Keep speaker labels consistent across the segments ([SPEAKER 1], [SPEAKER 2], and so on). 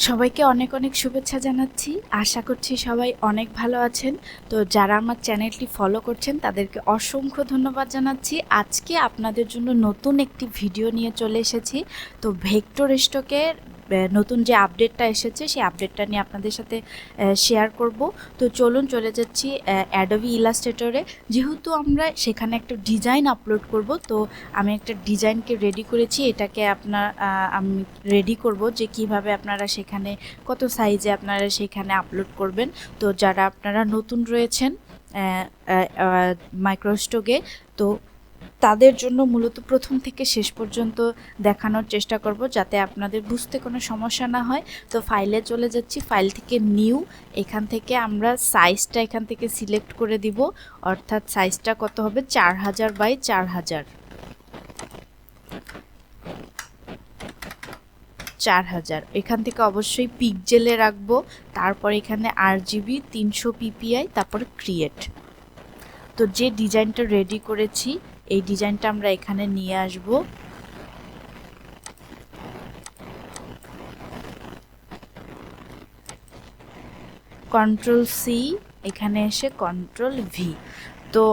[SPEAKER 1] সবাইকে অনেক অনেক শুভেচ্ছা জানাচ্ছি। আশা করছি সবাই অনেক ভালো আছেন। তো যারা আমার চ্যানেলটি ফলো করছেন তাদেরকে অসংখ্য ধন্যবাদ জানাচ্ছি। আজকে আপনাদের জন্য নতুন একটি ভিডিও নিয়ে চলে এসেছি। তো ভেক্টর স্টকের নতুন যে আপডেটটা এসেছে সেই আপডেটটা নিয়ে আপনাদের সাথে শেয়ার করব। তো চলুন চলে যাচ্ছি অ্যাডোবি ইলাস্ট্রেটরে। যেহেতু আমরা সেখানে একটা ডিজাইন আপলোড করব, তো আমি একটা ডিজাইনকে রেডি করেছি। এটাকে আমি রেডি করব যে কিভাবে আপনারা সেখানে কত সাইজে আপনারা সেখানে আপলোড করবেন। তো যারা আপনারা নতুন রয়েছেন মাইক্রোস্টকে, তো তাদের জন্য মূলত প্রথম থেকে শেষ পর্যন্ত দেখানোর চেষ্টা করব যাতে আপনাদের বুঝতে কোনো সমস্যা না হয়। তো ফাইলে চলে যাচ্ছি, ফাইল থেকে নিউ, এখান থেকে আমরা সাইজটা এখান থেকে সিলেক্ট করে দিব, অর্থাৎ সাইজটা কত হবে 4000 বাই 4000। 4000 এখান থেকে অবশ্যই পিক্সেলে রাখবো। তারপর এখানে RGB 300 ppi, তারপর ক্রিয়েট। তো যে ডিজাইনটা রেডি করেছি এই ডিজাইনটা আমরা এখানে নিয়ে আসব। Ctrl+C, এখানে এসে Ctrl+V। তো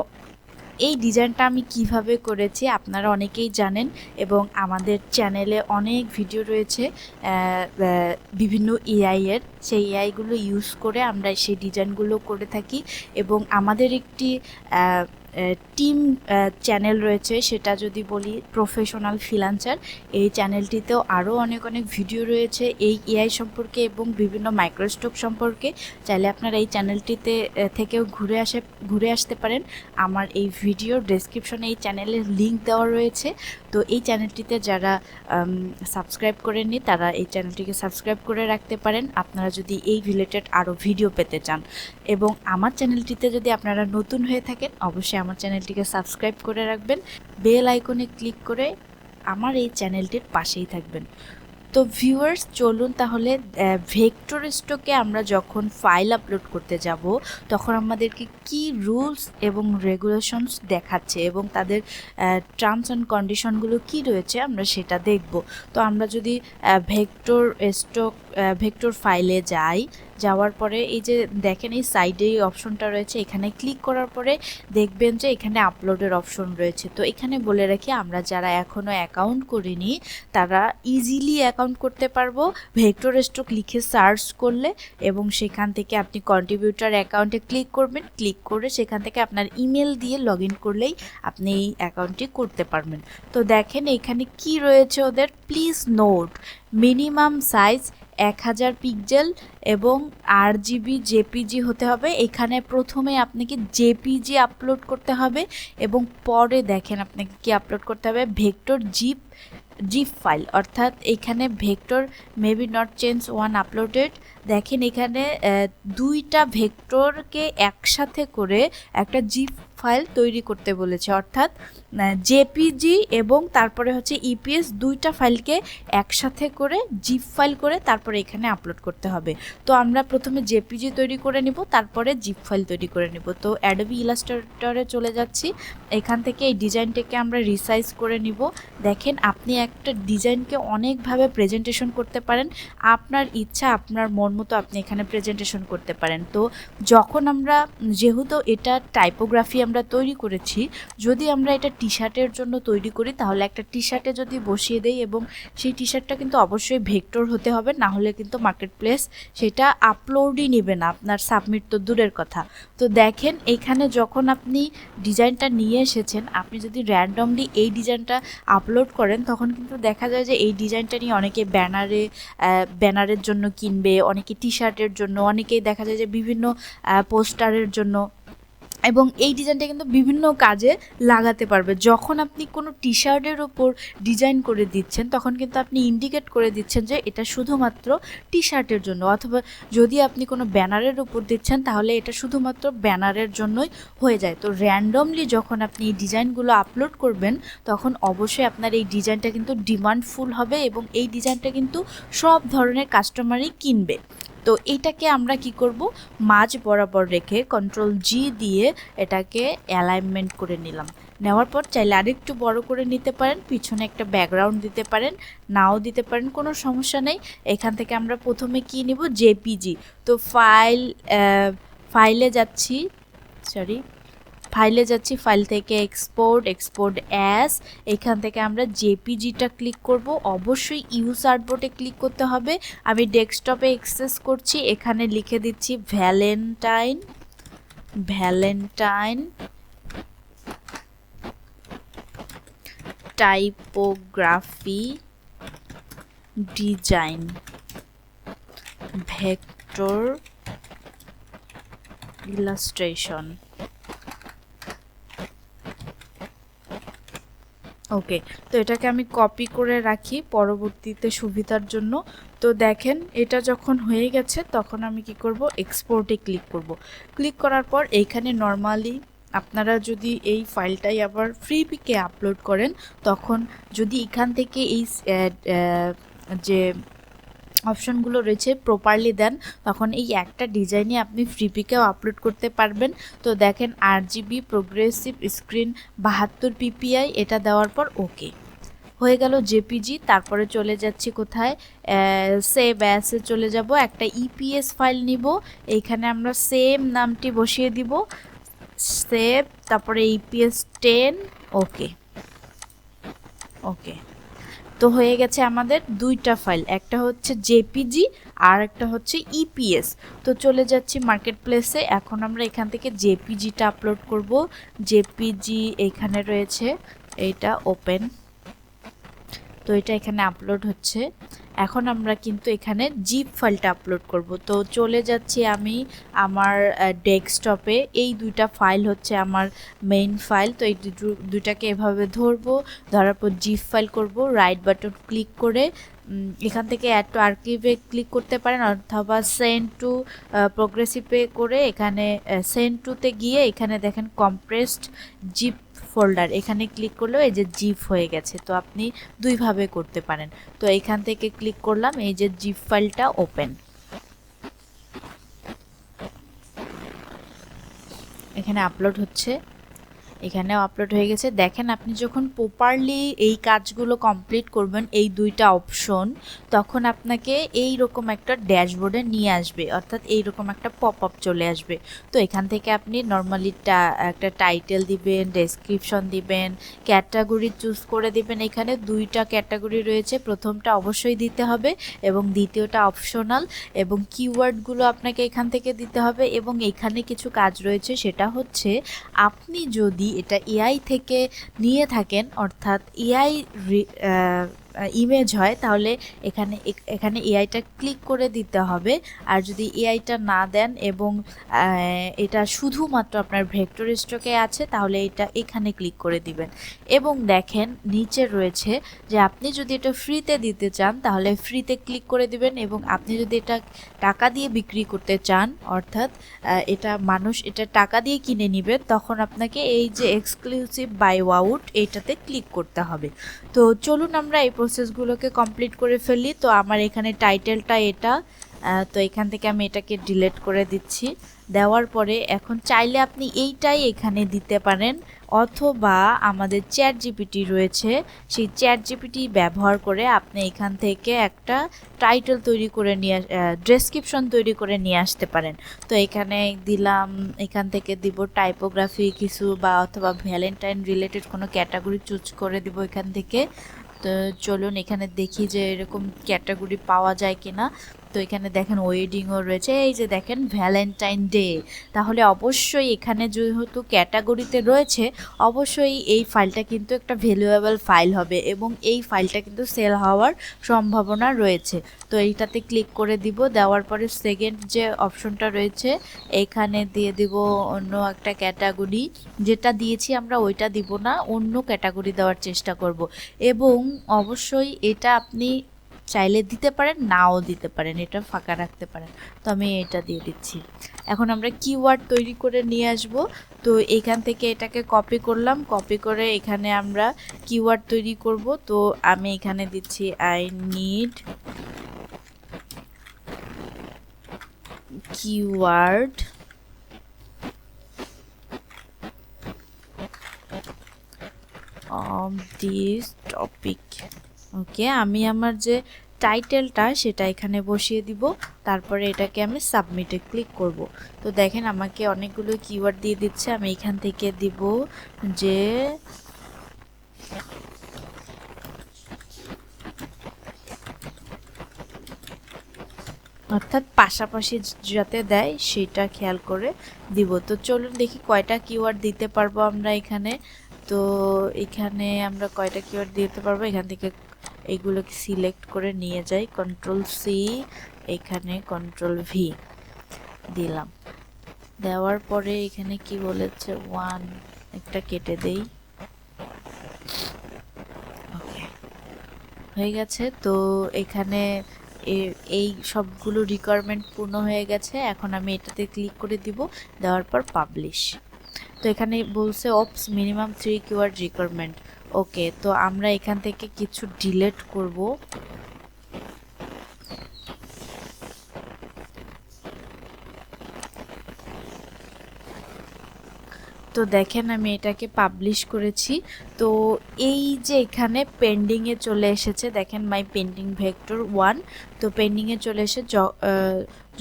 [SPEAKER 1] এই ডিজাইনটা আমি কিভাবে করেছি আপনারা অনেকেই জানেন, এবং আমাদের চ্যানেলে অনেক ভিডিও রয়েছে বিভিন্ন এআই এর। সেই এআইগুলো ইউজ করে আমরা সেই ডিজাইনগুলো করে থাকি, এবং আমাদের একটি টিম চ্যানেল রয়েছে, সেটা যদি বলি প্রফেশনাল ফ্রিল্যান্সার। এই চ্যানেলটিতেও আরও অনেক অনেক ভিডিও রয়েছে এই এআই সম্পর্কে এবং বিভিন্ন মাইক্রোস্টক সম্পর্কে। চাইলে আপনারা এই চ্যানেলটিতে থেকেও ঘুরে আসতে পারেন। আমার এই ভিডিওর ডেসক্রিপশনে এই চ্যানেলের লিঙ্ক দেওয়া রয়েছে। তো এই চ্যানেলটিতে যারা সাবস্ক্রাইব করেননি তারা এই চ্যানেলটিকে সাবস্ক্রাইব করে রাখতে পারেন, আপনারা যদি এই রিলেটেড আরও ভিডিও পেতে চান। এবং আমার চ্যানেলটিতে যদি আপনারা নতুন হয়ে থাকেন অবশ্যই আমার চ্যানেলটিকে সাবস্ক্রাইব করে রাখবেন, বেল আইকনে ক্লিক করে আমার এই চ্যানেলটির পাশেই থাকবেন। তো ভিউয়ার্স, চলুন তাহলে ভেক্টর স্টকে আমরা যখন ফাইল আপলোড করতে যাব তখন আমাদেরকে কি রুলস এবং রেগুলেশনস দেখাচ্ছে এবং তাদের টার্মস অ্যান্ড কন্ডিশনগুলো কি রয়েছে আমরা সেটা দেখব। তো আমরা যদি ভেক্টর ফাইলে যাওয়ার পরে এই যে দেখেন এই সাইডে এই অপশনটা রয়েছে, এখানে ক্লিক করার পরে দেখবেন যে এখানে আপলোডের অপশন রয়েছে। তো এখানে বলে রাখি, আমরা যারা এখনও অ্যাকাউন্ট করিনি তারা ইজিলি অ্যাকাউন্ট করতে পারবো ভেক্টর স্টক লিখে সার্চ করলে, এবং সেখান থেকে আপনি কন্ট্রিবিউটার অ্যাকাউন্টে ক্লিক করবেন। ক্লিক করে সেখান থেকে আপনার ইমেল দিয়ে লগ ইন করলেই আপনি এই অ্যাকাউন্টটি করতে পারবেন। তো দেখেন এখানে কি রয়েছে ওদের, please note minimum size 1000 pixel এবং RGB জেপিজি হতে হবে। এখানে প্রথমে আপনাকে জেপিজি আপলোড করতে হবে এবং পরে দেখেন আপনাকে কি আপলোড করতে হবে, ভেক্টর জিপ ফাইল, অর্থাৎ এখানে vector maybe not change one uploaded. দেখেন এখানে দুইটা ভেক্টরকে একসাথে করে একটা জিপ ফাইল তৈরি করতে বলেছে, অর্থাৎ জেপিজি এবং তারপরে হচ্ছে ইপিএস, দুইটা ফাইলকে একসাথে করে জিপ ফাইল করে তারপরে এখানে আপলোড করতে হবে। তো আমরা প্রথমে জেপিজি তৈরি করে নিব, তারপরে জিপ ফাইল তৈরি করে নিব। তো অ্যাডোবি ইলাস্ট্রেটরে চলে যাচ্ছি, এখান থেকে এই ডিজাইনটাকে আমরা রিসাইজ করে নিব। দেখেন আপনি একটা ডিজাইনকে অনেকভাবে প্রেজেন্টেশন করতে পারেন, আপনার ইচ্ছা আপনার মন মতো আপনি এখানে প্রেজেন্টেশন করতে পারেন। তো যখন আমরা যেহেতু এটা টাইপোগ্রাফি আমরা তৈরি করেছি, যদি আমরা এটা টি শার্টের জন্য তৈরি করি তাহলে একটা টি শার্টে যদি বসিয়ে দেই এবং সেই টি শার্টটা কিন্তু অবশ্যই ভেক্টর হতে হবে, না হলে কিন্তু মার্কেট প্লেস সেটা আপলোডই নেবে না, আপনার সাবমিট তো দূরের কথা। তো দেখেন এখানে যখন আপনি ডিজাইনটা নিয়ে এসেছেন, আপনি যদি র্যান্ডমলি এই ডিজাইনটা আপলোড করেন তখন কিন্তু দেখা যায় যে এই ডিজাইনটা নিয়ে অনেকে ব্যানারের জন্য কিনবে, অনেকে টি শার্টের জন্য, অনেকেই দেখা যায় যে বিভিন্ন পোস্টারের জন্য, এবং এই ডিজাইনটা কিন্তু বিভিন্ন কাজে লাগাতে পারবে। যখন আপনি কোনো টি শার্টের ওপর ডিজাইন করে দিচ্ছেন তখন কিন্তু আপনি ইন্ডিকেট করে দিচ্ছেন যে এটা শুধুমাত্র টি শার্টের জন্য, অথবা যদি আপনি কোনো ব্যানারের উপর দিচ্ছেন তাহলে এটা শুধুমাত্র ব্যানারের জন্যই হয়ে যায়। তো র্যান্ডমলি যখন আপনি এই ডিজাইনগুলো আপলোড করবেন তখন অবশ্যই আপনার এই ডিজাইনটা কিন্তু ডিমান্ডফুল হবে এবং এই ডিজাইনটা কিন্তু সব ধরনের কাস্টমারই কিনবে। তো এইটাকে আমরা কি করব, মাঝ বরাবর রেখে Ctrl+G দিয়ে এটাকে অ্যালাইনমেন্ট করে নিলাম। নেওয়ার পর চাইলে আরেকটু বড় করে নিতে পারেন, পিছনে একটা ব্যাকগ্রাউন্ড দিতে পারেন, নাও দিতে পারেন, কোনো সমস্যা নেই। এখান থেকে আমরা প্রথমে কি নিব, জেপিজি। তো ফাইলে যাচ্ছি, ফাইল থেকে এক্সপোর্ট অ্যাজ, এখান থেকে আমরা জেপিজিটা ক্লিক করব। অবশ্যই ইউজ আর্টবোর্ডে ক্লিক করতে হবে। আমি ডেস্কটপে অ্যাক্সেস করছি, এখানে লিখে দিচ্ছি Valentine typography design vector illustration. Okay, তো এটাকে আমি কপি করে রাখি পরবর্তীতে সুবিধার জন্য। তো দেখেন এটা যখন হয়ে গেছে তখন আমি কি করব, এক্সপোর্টে ক্লিক করার পর এইখানে নর্মালি আপনারা যদি এই ফাইলটাই আবার ফ্রি পিকে আপলোড করেন, তখন যদি এখান থেকে এই যে অপশনগুলো রয়েছে প্রপারলি দেন, তখন এই একটা ডিজাইনে আপনি ফ্রি পিকেও আপলোড করতে পারবেন। তো দেখেন RGB প্রোগ্রেসিভ স্ক্রিন 72 PPI, এটা দেওয়ার পর ওকে হয়ে গেল জেপিজি। তারপরে চলে যাচ্ছি কোথায়, সেভ অ্যাসে চলে যাব, একটা ইপিএস ফাইল নিব, এইখানে আমরা সেম নামটি বসিয়ে দিব, সেভ, তারপরে ইপিএস 10। ওকে, তো হয়ে গেছে আমাদের দুইটা ফাইল, একটা হচ্ছে জেপিজি আর একটা হচ্ছে ইপিএস। তো চলে যাচ্ছি মার্কেট প্লেসে, এখন আমরা এখান থেকে জেপিজিটা আপলোড করব। জেপিজি এখানে রয়েছে, এইটা ওপেন, তো এটা এখানে আপলোড হচ্ছে। এখন আমরা কিন্তু এখানে জিপ ফাইলটা আপলোড করব। তো চলে যাচ্ছি আমি আমার ডেস্কটপে, এই দুইটা ফাইল হচ্ছে আমার মেইন ফাইল। তো এই দুইটাকে এভাবে ধরবো, ধরার পর জিপ ফাইল করব, রাইট বাটন ক্লিক করে এখান থেকে অ্যাড টু আর্কিভে ক্লিক করতে পারেন, অথবা সেন্ড টু প্রোগ্রেসিভে করে এখানে সেন্ড টুতে গিয়ে এখানে দেখেন কম্প্রেসড জিপ ফোল্ডার, এখানে ক্লিক করলেও এই যে জিপ হয়ে গেছে। তো আপনি দুইভাবে করতে পারেন। তো এখান থেকে ক্লিক করলাম, এই যে জিপ ফাইলটা ওপেন, এখানে আপলোড হচ্ছে, এখানেও আপলোড হয়ে গেছে। দেখেন আপনি যখন প্রপারলি এই কাজগুলো কমপ্লিট করবেন, এই দুইটা অপশন, তখন আপনাকে এই রকম একটা ড্যাশবোর্ডে নিয়ে আসবে, অর্থাৎ এই রকম একটা পপ আপ চলে আসবে। তো এখান থেকে আপনি নর্মালি একটা টাইটেল দিবেন, ডেসক্রিপশন দিবেন, ক্যাটাগরি চুজ করে দিবেন। এখানে দুইটা ক্যাটাগরি রয়েছে, প্রথমটা অবশ্যই দিতে হবে এবং দ্বিতীয়টা অপশনাল, এবং কিওয়ার্ডগুলো আপনাকে এখান থেকে দিতে হবে। এবং এখানে কিছু কাজ রয়েছে, সেটা হচ্ছে আপনি যদি এটা এআই থেকে নিয়ে থাকেন, অর্থাৎ এআই ইমেজ হয়, তাহলে এখানে এআইটা ক্লিক করে দিতে হবে। আর যদি এআইটা না দেন এবং এটা শুধুমাত্র আপনার ভেক্টর স্টকে আছে, তাহলে এটা এখানে ক্লিক করে দিবেন। এবং দেখেন নিচে রয়েছে যে আপনি যদি এটা ফ্রিতে দিতে চান, তাহলে ফ্রিতে ক্লিক করে দিবেন। এবং আপনি যদি এটা টাকা দিয়ে বিক্রি করতে চান, অর্থাৎ মানুষ এটা টাকা দিয়ে কিনে নিবে, তখন আপনাকে এই যে এক্সক্লুসিভ বাই আউট এইটাতে ক্লিক করতে হবে। তো চলুন আমরা এই প্রসেসগুলোকে কমপ্লিট করে ফেলি। তো আমার এখানে টাইটেলটা এটা, তো এখান থেকে আমি এটাকে ডিলিট করে দিচ্ছি। দেওয়ার পরে এখন চাইলে আপনি এইটাই এখানে দিতে পারেন, অথবা আমাদের চ্যাট জিপিটি রয়েছে, সেই চ্যাট জিপিটি ব্যবহার করে আপনি এখান থেকে একটা টাইটেল তৈরি করে ডেসক্রিপশন তৈরি করে নিয়ে আসতে পারেন। তো এখানে দিলাম, এখান থেকে দিব টাইপোগ্রাফি কিছু, বা অথবা ভ্যালেন্টাইন রিলেটেড কোনো ক্যাটাগরি চুজ করে দিব এখান থেকে। তো চলুন এখানে দেখি যে এরকম ক্যাটাগরি পাওয়া যায় কিনা। তো এখানে দেখেন ওয়েডিংও রয়েছে, এই যে দেখেন ভ্যালেন্টাইন ডে। তাহলে অবশ্যই এখানে যেহেতু ক্যাটাগরিতে রয়েছে, অবশ্যই এই ফাইলটা কিন্তু একটা ভ্যালুয়েবল ফাইল হবে এবং এই ফাইলটা কিন্তু সেল হওয়ার সম্ভাবনা রয়েছে। তো এইটাতে ক্লিক করে দিব, দেওয়ার পরে সেকেন্ড যে অপশনটা রয়েছে এখানে দিয়ে দিব অন্য একটা ক্যাটাগরি, যেটা দিয়েছি আমরা ওইটা দিব না, অন্য ক্যাটাগরি দেওয়ার চেষ্টা করব। এবং অবশ্যই এটা আপনি চাইলে দিতে পারেন, নাও দিতে পারেন, এটা ফাঁকা রাখতে পারেন। তো আমি এটা দিয়ে দিচ্ছি। এখন আমরা কিওয়ার্ড তৈরি করে নিয়ে আসব। তো এখান থেকে এটাকে কপি করলাম, কপি করে এখানে আমরা কিওয়ার্ড তৈরি করব। তো আমি এখানে দিচ্ছি I need keyword from this topic. Okay, আমি আমার যে টাইটেলটা সেটা এখানে বসিয়ে দিব, তারপরে এটাকে আমি সাবমিটে ক্লিক করব। তো দেখেন আমাকে অনেকগুলো কিওয়ার্ড দিয়ে দিচ্ছে, আমি এখান থেকে দিব যে অর্থাৎ পাশাপাশি যাতে দেয় সেটা খেয়াল করে দিব। তো চলুন দেখি কয়টা কিওয়ার্ড দিতে পারবো আমরা এখানে। তো এখানে আমরা কয়টা কিওয়ার্ড দিতে পারবো, এখান থেকে এইগুলোকে সিলেক্ট করে নিয়ে যাই, কন্ট্রোল সি, এখানে কন্ট্রোল ভি দিলাম। দেওয়ার পরে এখানে কি বলেছে, 1 একটা কেটে দেই। ওকে, হয়ে গেছে। তো এখানে এই সবগুলো রিকোয়ারমেন্ট পূর্ণ হয়ে গেছে। এখন আমি এটাতে ক্লিক করে দিব, দেওয়ার পর পাবলিশ। তো এখানে বলছে অপস মিনিমাম 3 কিওয়ার্ড রিকোয়ারমেন্ট। ওকে, তো আমরা এখান থেকে কিছু ডিলিট করব। তো দেখেন আমি এটাকে পাবলিশ করেছি। তো এই যে এখানে পেন্ডিংয়ে চলে এসেছে, দেখেন মাই পেন্ডিং ভেক্টর 1। তো পেন্ডিংয়ে চলে এসে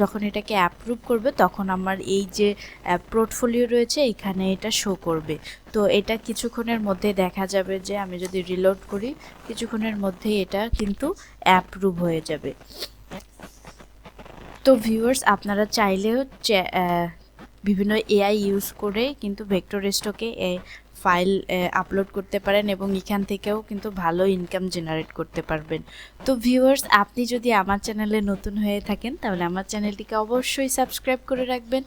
[SPEAKER 1] যখন এটাকে অ্যাপ্রুভ করবে তখন আমার এই যে পোর্টফোলিও রয়েছে এখানে এটা শো করবে। তো এটা কিছুক্ষণের মধ্যে দেখা যাবে যে আমি যদি রিলোড করি কিছুক্ষণের মধ্যেই এটা কিন্তু অ্যাপ্রুভ হয়ে যাবে। তো ভিউয়ার্স, আপনারা চাইলেও বিভিন্ন এআই ইউজ করে কিন্তু ভেক্টর স্টকে ফাইল আপলোড করতে পারেন এবং এখান থেকেও কিন্তু ভালো ইনকাম জেনারেট করতে পারবেন। তো ভিউয়ার্স, আপনি যদি আমার চ্যানেলে নতুন হয়ে থাকেন তাহলে আমার চ্যানেলটিকে অবশ্যই সাবস্ক্রাইব করে রাখবেন।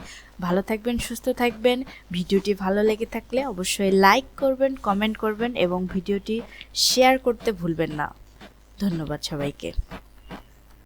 [SPEAKER 1] ভালো থাকবেন, সুস্থ থাকবেন। ভিডিওটি ভালো লেগে থাকলে অবশ্যই লাইক করবেন, কমেন্ট করবেন এবং ভিডিওটি শেয়ার করতে ভুলবেন না। ধন্যবাদ সবাইকে।